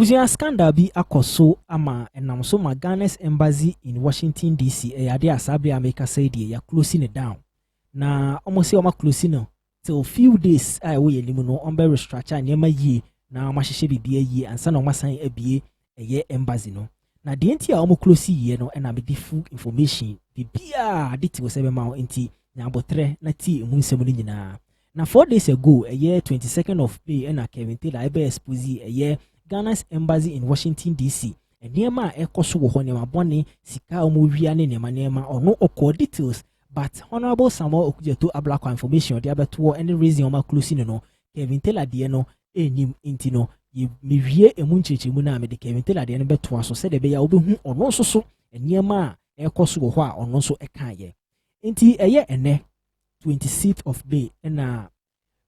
Abusia scandal bi akoso ama enam so ma Ghana's embassy in Washington DC ade asabe America say dey ya closing it down. Na almost say oma closing no till few days we elimu no on be restructure nyema yi na oma hyehyɛ bibia yi ansa na oma san abie embassy no. Na de enti a omo close yi no na be full information bibia de ti wo se be ma enti nyabotre na ti emu nsɛm no nyinaa. Na 4 days ago 22nd of May na Kevin Taylor ebe expose Ghana's embassy in Washington DC. Niema ekoso wo ho niema bone sika omo wia ne niema ono okọ details but Honorable Samuel Okudzeto Ablakwa information dey abeto any reason oma closing no Kevin Taylor de no enim inti no ye mewie emu nchechemu na me de Kevin Taylor de no beto aso se de be ya obehu ono soso niema ekoso wo ho a ono so eka ye. Inti ene 26th of May na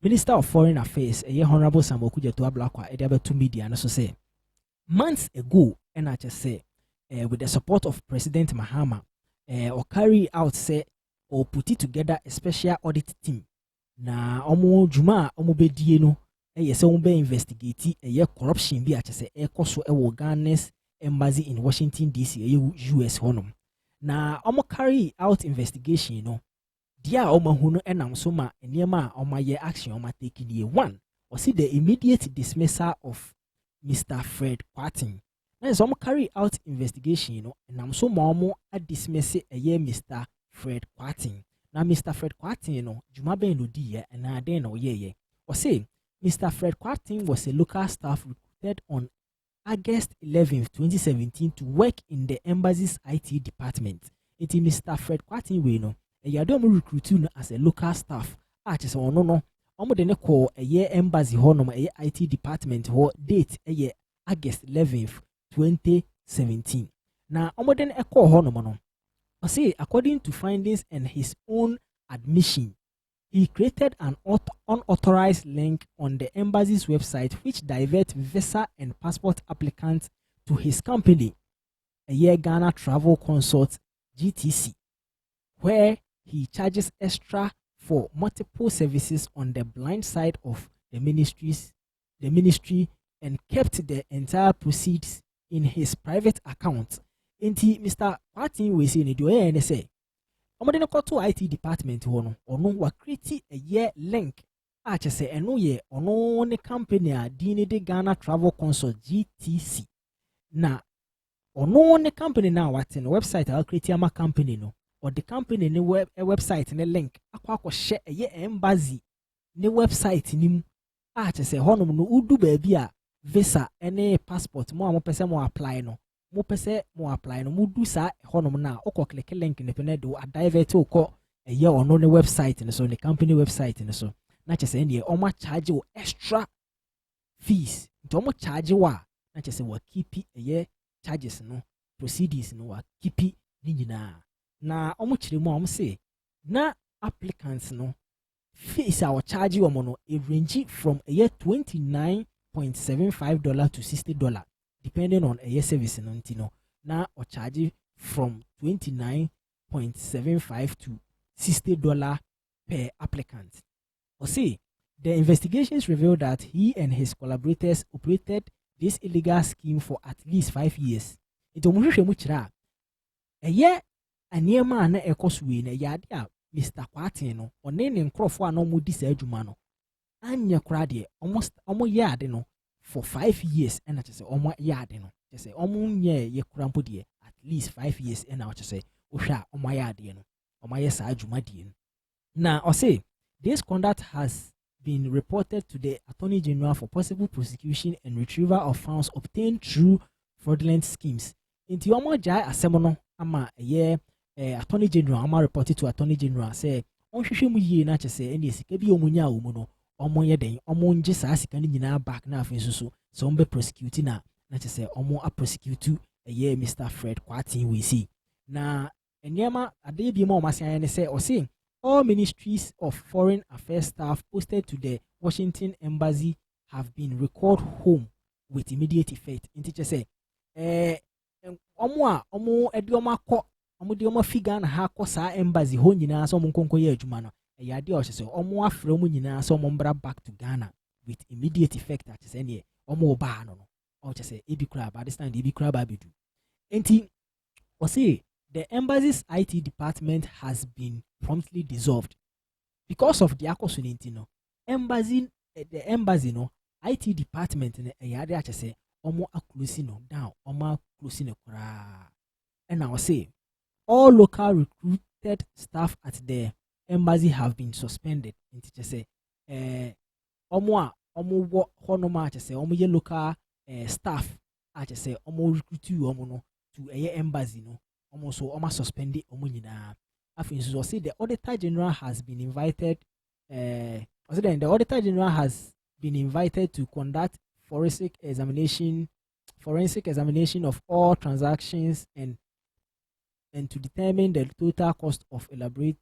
Minister of Foreign Affairs, Honorable Samuel Okudzeto Ablakwa, to media, and so say months ago, and I just say, with the support of President Mahama, or carry out say or put it together a special audit team. Na omo juma omo be dieno, yes, omo be investigate corruption be at say koso Ghana's embassy in Washington DC, US honum. Na omo carry out investigation, you know. Dia oma huno enam so ma niema oma ye action oma taking ye one or see the immediate dismissal of Mr. Fred Quartin. Now so carry out investigation, you know, enam so ma omo a dismiss Mr. Fred Quartin. Now Mr. Fred Quartin, you know, juma be no di and na den no ye. Or say Mr. Fred Quartin was a local staff recruited on August 11th, 2017 to work in the embassy's IT department. It is Mr. Fred Quartin we know. Yadom recruit as a local staff. Just no. Omo de ne call embassy honum IT department ho date August 11th, 2017. Now omo de ne call honum no. I say according to findings and his own admission, he created an unauthorized link on the embassy's website which diverts visa and passport applicants to his company, Ghana Travel Consult GTC, where he charges extra for multiple services on the blind side of the ministry and kept the entire proceeds in his private account. Inti Mr. Quartin we say ni do say omo de to IT department ho wa create link say eno ye ono ne company a din de Ghana Travel Consult GTC. Na ono ne company na what in website a create ama company no or the company ne website ne link akwa share embassy ne website ni mu say honum no udu ba bia visa ene passport mo pese mo apply no mo du sa honum na okọ click link ne pe ne do a divert okọ ono ne website ne so ne company website ne so na say ne o ma charge o extra fees nti o mo charge wa na say wa keep charges no proceedings no wa keep ni nyina. Na omo chire mu am say na applicants no fees our charge you no a range from $29.75 to $60 depending on a service no ntino na o charge from $29.75 to $60 per applicant. Or say the investigations revealed that he and his collaborators operated this illegal scheme for at least 5 years. Ito mo hwehwɛ mu kyerɛ aniema na ekoswe na yade a Mr. Quartin no one ne nkrofo a no mo di sa adwuma no anya kra de omo yade no for 5 years and I say omo yade no say omo nye ye kra mpo de at least 5 years and I say ohwa omo yade no omo ye sa adwuma de no. Na I say this conduct has been reported to the Attorney General for possible prosecution and retrieval of funds obtained through fraudulent schemes. Inti omo jai asemo no ama Attorney General ama reported to Attorney General say on hwehwɛ mu yie na kyese ene sika bi omunya wo mu no omo ye den omo nje saa sika ni nyina back na afenso so so ombe prosecute na kyese omo a prosecute Mr. Fred Quartin we see. Na eniema ade bi ma omasia ne say o say all ministries of foreign affairs staff posted to the Washington embassy have been recalled home with immediate effect. Inti kyese omo edioma ko omo de omo figa na ha ko sa embassy ho nyina so omo nkonko ye adwuma no yade o kyese omo afra omo nyina so omo mbra back to Ghana with immediate effect at say ne omo ba no or just say ebi kura by this time the ebi kura ba be do. Enti or say the embassy's IT department has been promptly dissolved because of the akosunenti no. Embassy the embassy no IT department ne eyade ache say omo aklusi no down omo aklusi no kura. And I will say all local recruited staff at the embassy have been suspended. Nti che say omo wo honoma ache say omo ye local staff ache say omo recruit you omo no to embassy no omo so omo suspended omo nyina. Afin so say the auditor general has been invited the auditor general has been invited to conduct forensic examination of all transactions and to determine the total cost of elaborate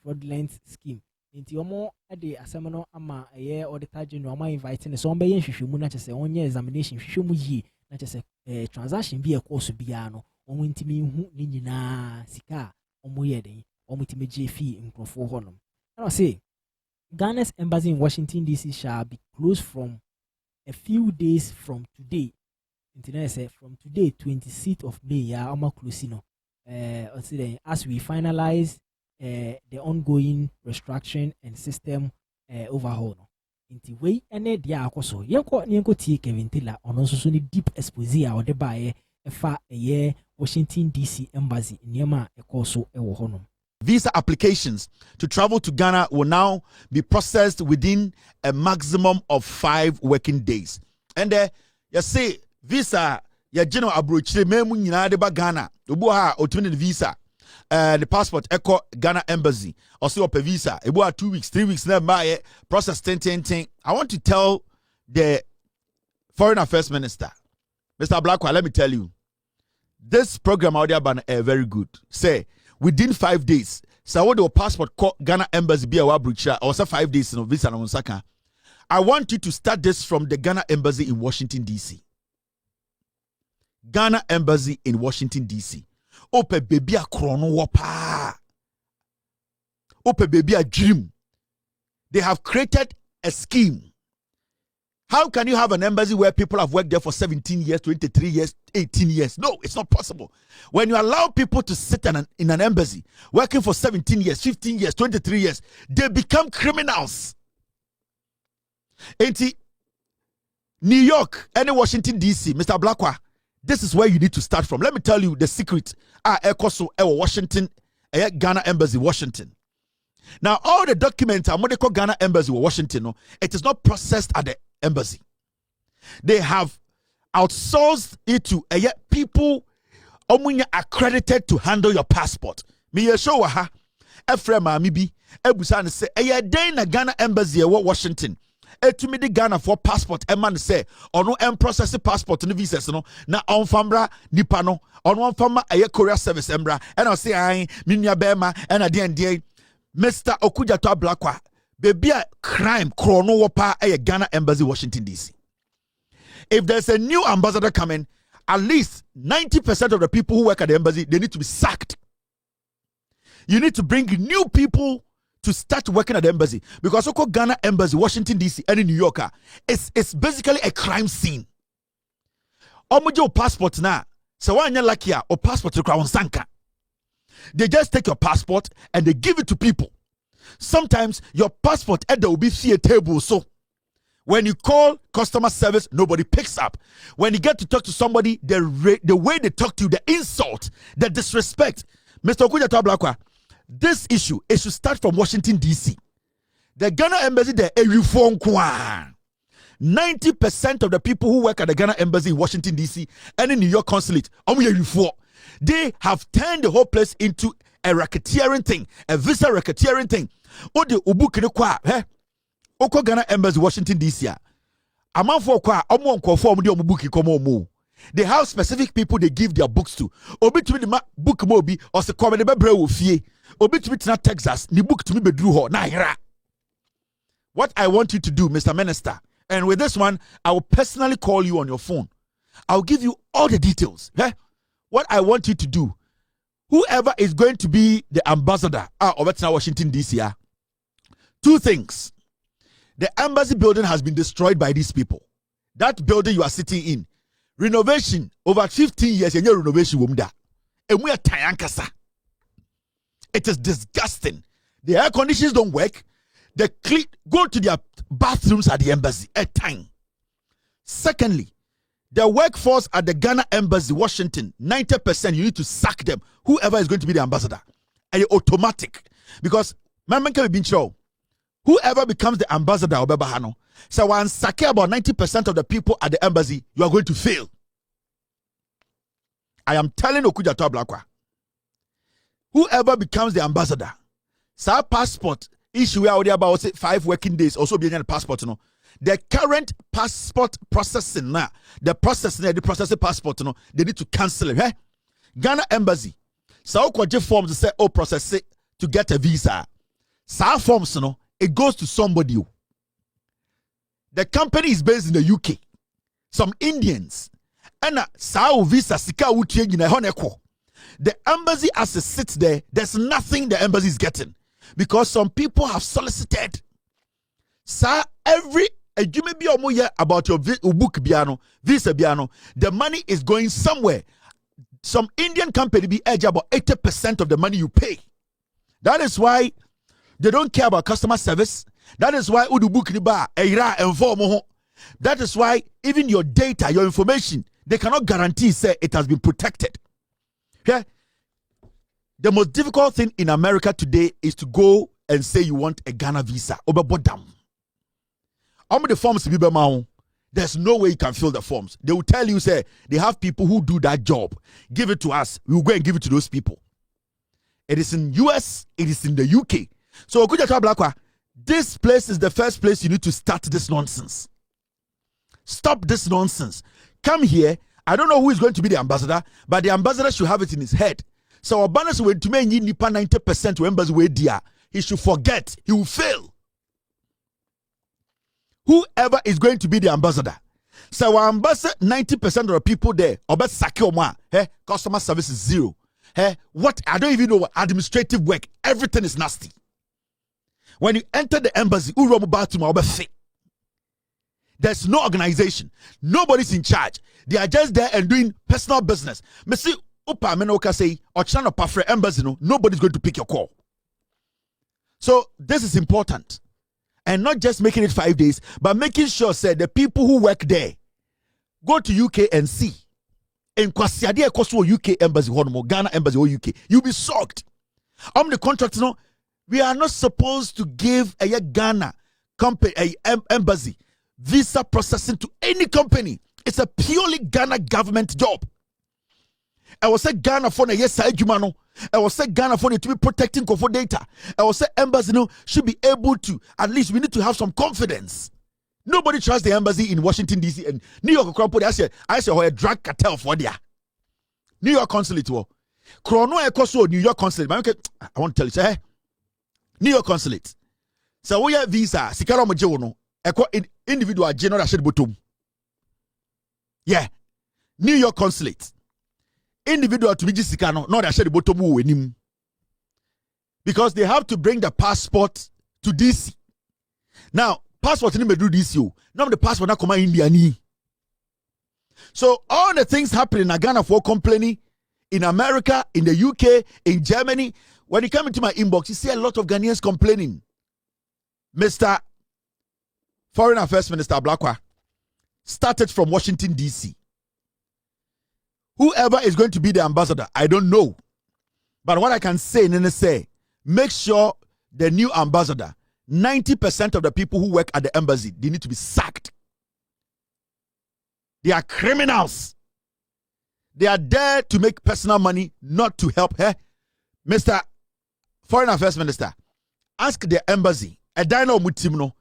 fraudulent scheme. Inti omo ade asemano ama auditor general ama inviting so on be hwehwemu na chese onye examination hwehwemu yi na chese transaction bi e course bia no omo ntimi hu ni nyina sika omo ye den omo ntimi je fee nkrofo honom. And I say Ghana's embassy in Washington DC shall be closed from a few days from today. From today, 26th of May, as we finalize the ongoing restructuring and system overhaul. Inti way ene dia akoso yenko tie Kevin Taylor ono so ni deep expose a ode bae efa Washington DC embassy niema ekoso ewo honom. Visa applications to travel to Ghana will now be processed within a maximum of 5 working days. And you see, visa, ya general abrochire memu nyina de ba Ghana. Obu ha otune visa. The passport echo Ghana embassy. Also ope visa. Ebu 2 weeks, 3 weeks na ba process 10. I want to tell the Foreign Affairs Minister, Mr. Ablakwa, let me tell you. This program out there very good. Say within 5 days, so what the passport call Ghana embassy be a wabrucha or 5 days no visa na saka. I want you to start this from the Ghana embassy in Washington DC. Ghana embassy in Washington DC. Ope baby a krono wapa. Ope baby a dream. They have created a scheme. How can you have an embassy where people have worked there for 17 years, 23 years, 18 years? No, it's not possible. When you allow people to sit in an embassy, working for 17 years, 15 years, 23 years, they become criminals. Ain't New York, and Washington, D.C., Mr. Ablakwa, this is where you need to start from. Let me tell you the secret. Washington, Ghana embassy, Washington. Now, all the documents are call Ghana embassy, Washington, no, it is not processed at the embassy. They have outsourced it to people accredited to handle your passport. Me show ha Efrema mibi ebusan say day na Ghana embassy Washington. Etumi di Ghana for passport man say ono process passport no visas no na onfamra nipa no ono onfama courier service embra and I say ai minya bema and ade Mr. Okudzeto Ablakwa baby a crime chrono wapa Ghana embassy Washington DC. If there's a new ambassador coming, at least 90% of the people who work at the embassy, they need to be sacked. You need to bring new people to start working at the embassy, because Ghana embassy Washington DC and New York it's basically a crime scene. Omujo passport na so why you lucky or passport to crown sanka. They just take your passport and they give it to people. Sometimes your passport will be see a table. So when you call customer service, nobody picks up. When you get to talk to somebody, the way they talk to you, the insult, the disrespect. Mr. Okudzeto Ablakwa, this issue, it should start from Washington, D.C. The Ghana embassy there, 90% of the people who work at the Ghana embassy in Washington, D.C. and in New York consulate, they have turned the whole place into a racketeering thing, a visa racketeering thing. Ode ubukire kwa, Oko Ghana embassy Washington DC. Amanfo kwa omo nkofo omo de omo book komo omo. They have specific people they give their books to. Obi to me the book mo bi or se come de bebre wo fie. Obi to me na Texas, ni book to me bedru ho na hira. What I want you to do, Mr. Minister, and with this one, I will personally call you on your phone. I'll give you all the details. What I want you to do, whoever is going to be the ambassador of Washington DC, 2 things. The embassy building has been destroyed by these people. That building you are sitting in, renovation over 15 years, and your renovation womda. And we are tayankasa. It is disgusting. The air conditions don't work. Go to their bathrooms at the embassy at time. Secondly, the workforce at the Ghana embassy, Washington, 90%, you need to sack them. Whoever is going to be the ambassador. And it's automatic. Because, whoever becomes the ambassador of Bebahano, so when sack about 90% of the people at the embassy, you are going to fail. I am telling Okudzeto Ablakwa, whoever becomes the ambassador, sa passport issue out there about 5 working days, also being a passport, you know. The current passport processing now, the processing passport, you know, they need to cancel it. Eh? Ghana embassy, so forms to say, oh, process it to get a visa. Sa forms, you know, it goes to somebody. The company is based in the UK. Some Indians. And sa visa sika utie in the embassy as it sits there, there's nothing the embassy is getting. Because some people have solicited. Sir, every you may be about your book biano, visa biano, the money is going somewhere. Some Indian company be edge about 80% of the money you pay. That is why they don't care about customer service. That is why udu book riba eira enformo. That is why even your data, your information, they cannot guarantee say it has been protected. Okay? The most difficult thing in America today is to go and say you want a Ghana visa. The forms, there's no way you can fill the forms. They will tell you, say, they have people who do that job. Give it to us. We will go and give it to those people. It is in US. It is in the UK. So, Okudzeto Ablakwa, this place is the first place you need to start this nonsense. Stop this nonsense. Come here. I don't know who is going to be the ambassador, but the ambassador should have it in his head. So Obanas will to me 90% to embassy way dia. He should forget. He will fail. Whoever is going to be the ambassador. So our ambassador, 90% of the people there, Obet Sakioma, customer service is zero. What I don't even know what administrative work. Everything is nasty. When you enter the embassy, there's no organization. Nobody's in charge. They are just there and doing personal business. Messi Opa Menoka say, or Channel Pafre embassy, nobody's going to pick your call. So this is important. And not just making it 5 days, but making sure, say, the people who work there go to UK and see. In Kwasiade Koso UK embassy, Ghana embassy or UK, you'll be shocked. The contract, we are not supposed to give a Ghana company, embassy, visa processing to any company. It's a purely Ghana government job. I was say Ghana for the yes side humano. I was say Ghana for it to be protecting for data. I was say embassy should be able to, at least we need to have some confidence. Nobody trusts the embassy in Washington DC and New York. I say a drug cartel for there. New York consulate. Chrono Ecoso New York consulate. I want to tell you, say New York consulate. So we have visa. Sikaro Mojono. Individual general shed bottom. Yeah. New York consulate. Individual to be Sikano, not a shed bottom him. Because they have to bring the passport to DC. Now, passport in do DC. Now the passport not come in India. So all the things happening in Ghana for complaining in America, in the UK, in Germany. When you come into my inbox, you see a lot of Ghanaians complaining. Mr. Foreign Affairs Minister Ablakwa started from Washington, D.C. Whoever is going to be the ambassador, I don't know. But what I can say, make sure the new ambassador, 90% of the people who work at the embassy, they need to be sacked. They are criminals. They are there to make personal money, not to help her. Mr. Foreign Affairs Minister, ask the embassy, a dino mutimno,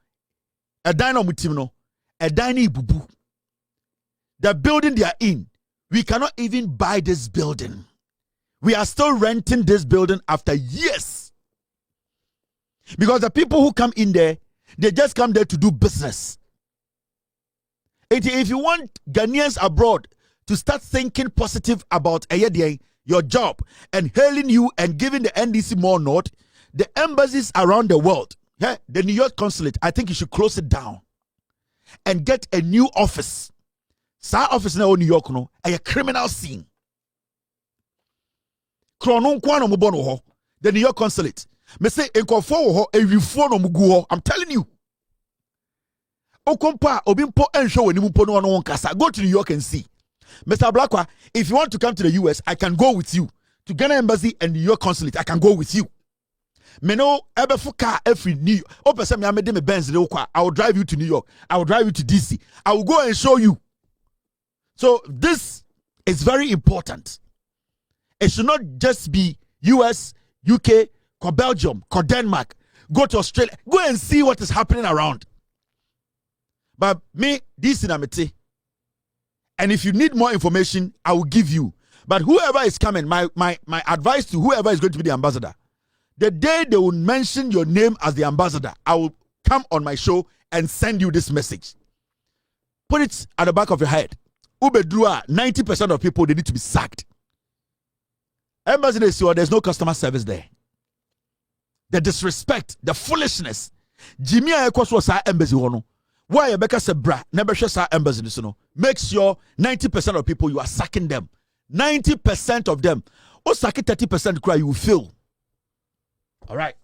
a dino bubu. The building they are in, we cannot even buy this building. We are still renting this building after years. Because the people who come in there, they just come there to do business. If you want Ghanaians abroad to start thinking positive about your job and hailing you and giving the NDC more note, the embassies around the world, the New York consulate, I think you should close it down and get a new office. Sa office na New York no, a criminal scene. Kronon kwa no mubono ho. The New York consulate. Me say enkofo ho e wifo no mugu ho. I'm telling you. Okompa obimpo enhwe wani mpo no no nkasa. Go to New York and see. Mr. Ablakwa, if you want to come to the US, I can go with you. To Ghana Embassy and New York Consulate, I can go with you. Me no ebefu car every New York. Oh, person me amede me Benz de okwa. I will drive you to New York. I will drive you to DC. I will go and show you. So this is very important. It should not just be US, UK, or Belgium, or Denmark. Go to Australia. Go and see what is happening around. But me, this is amete. And if you need more information, I will give you. But whoever is coming, my advice to whoever is going to be the ambassador, the day they will mention your name as the ambassador, I will come on my show and send you this message. Put it at the back of your head. Ubedrua, 90% of people, they need to be sacked. Embassy is sure there's no customer service there. The disrespect, the foolishness. Jimmy Ayekoswa sa embassy wono. Why Rebecca said bra, never share sa embassy this no. Make sure 90% of people you are sacking them. 90% of them. Or sack 30% cry, you will feel. All right.